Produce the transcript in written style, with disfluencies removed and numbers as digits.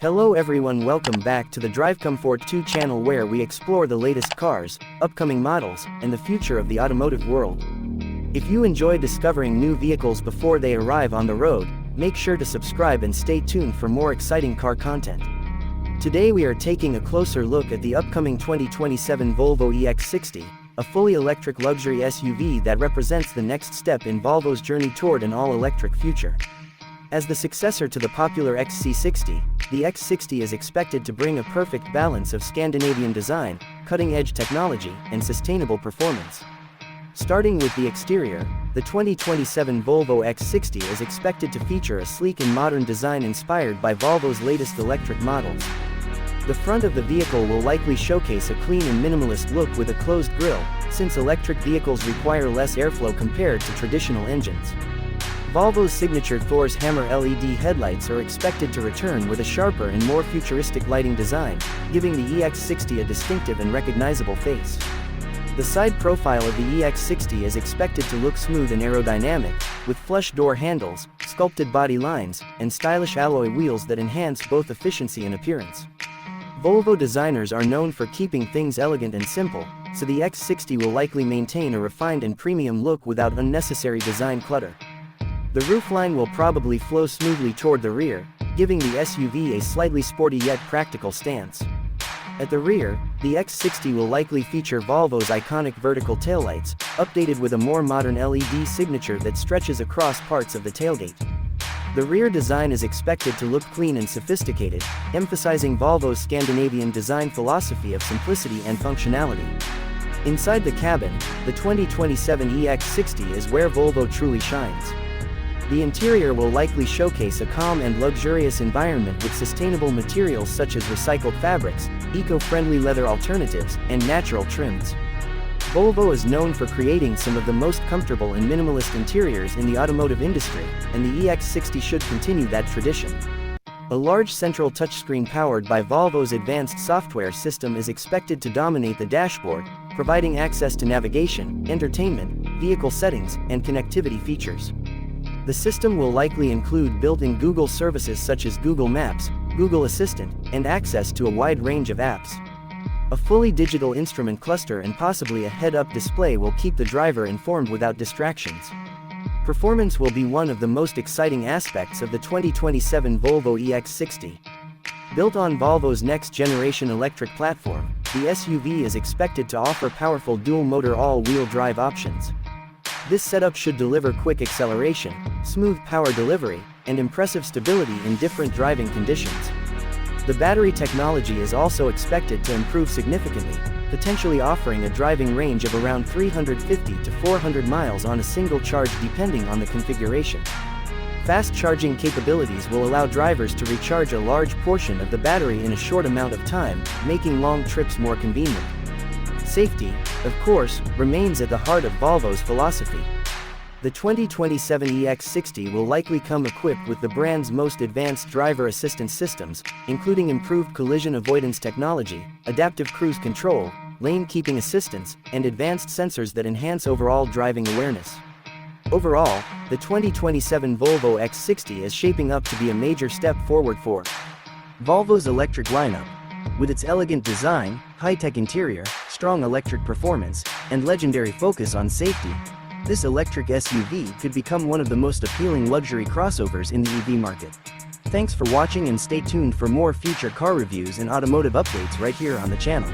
Hello everyone, welcome back to the Drive Comfort 2 channel where we explore the latest cars, upcoming models, and the future of the automotive world. If you enjoy discovering new vehicles before they arrive on the road, make sure to subscribe and stay tuned for more exciting car content. Today we are taking a closer look at the upcoming 2027 Volvo EX60, a fully electric luxury SUV that represents the next step in Volvo's journey toward an all-electric future. As the successor to the popular XC60, the X60 is expected to bring a perfect balance of Scandinavian design, cutting-edge technology, and sustainable performance. Starting with the exterior, the 2027 Volvo EX60 is expected to feature a sleek and modern design inspired by Volvo's latest electric models. The front of the vehicle will likely showcase a clean and minimalist look with a closed grille, since electric vehicles require less airflow compared to traditional engines. Volvo's signature Thor's hammer LED headlights are expected to return with a sharper and more futuristic lighting design, giving the EX60 a distinctive and recognizable face. The side profile of the EX60 is expected to look smooth and aerodynamic, with flush door handles, sculpted body lines, and stylish alloy wheels that enhance both efficiency and appearance. Volvo designers are known for keeping things elegant and simple, so the X60 will likely maintain a refined and premium look without unnecessary design clutter. The roofline will probably flow smoothly toward the rear, giving the SUV a slightly sporty yet practical stance. At the rear, the X60 will likely feature Volvo's iconic vertical taillights, updated with a more modern LED signature that stretches across parts of the tailgate. The rear design is expected to look clean and sophisticated, emphasizing Volvo's Scandinavian design philosophy of simplicity and functionality. Inside the cabin, the 2027 EX60 is where Volvo truly shines. The interior will likely showcase a calm and luxurious environment with sustainable materials such as recycled fabrics, eco-friendly leather alternatives, and natural trims. Volvo is known for creating some of the most comfortable and minimalist interiors in the automotive industry, and the EX60 should continue that tradition. A large central touchscreen powered by Volvo's advanced software system is expected to dominate the dashboard, providing access to navigation, entertainment, vehicle settings, and connectivity features. The system will likely include built-in Google services such as Google Maps, Google Assistant, and access to a wide range of apps. A fully digital instrument cluster and possibly a head-up display will keep the driver informed without distractions. Performance will be one of the most exciting aspects of the 2027 Volvo EX60. Built on Volvo's next-generation electric platform, the SUV is expected to offer powerful dual-motor all-wheel drive options. This setup should deliver quick acceleration, smooth power delivery, and impressive stability in different driving conditions. The battery technology is also expected to improve significantly, potentially offering a driving range of around 350 to 400 miles on a single charge depending on the configuration. Fast charging capabilities will allow drivers to recharge a large portion of the battery in a short amount of time, making long trips more convenient. Safety, of course, remains at the heart of Volvo's philosophy. The 2027 EX60 will likely come equipped with the brand's most advanced driver assistance systems, including improved collision avoidance technology, adaptive cruise control, lane keeping assistance, and advanced sensors that enhance overall driving awareness. Overall, the 2027 Volvo X60 is shaping up to be a major step forward for Volvo's electric lineup. With its elegant design, high-tech interior, strong electric performance, and legendary focus on safety, this electric SUV could become one of the most appealing luxury crossovers in the EV market. Thanks for watching and stay tuned for more future car reviews and automotive updates right here on the channel.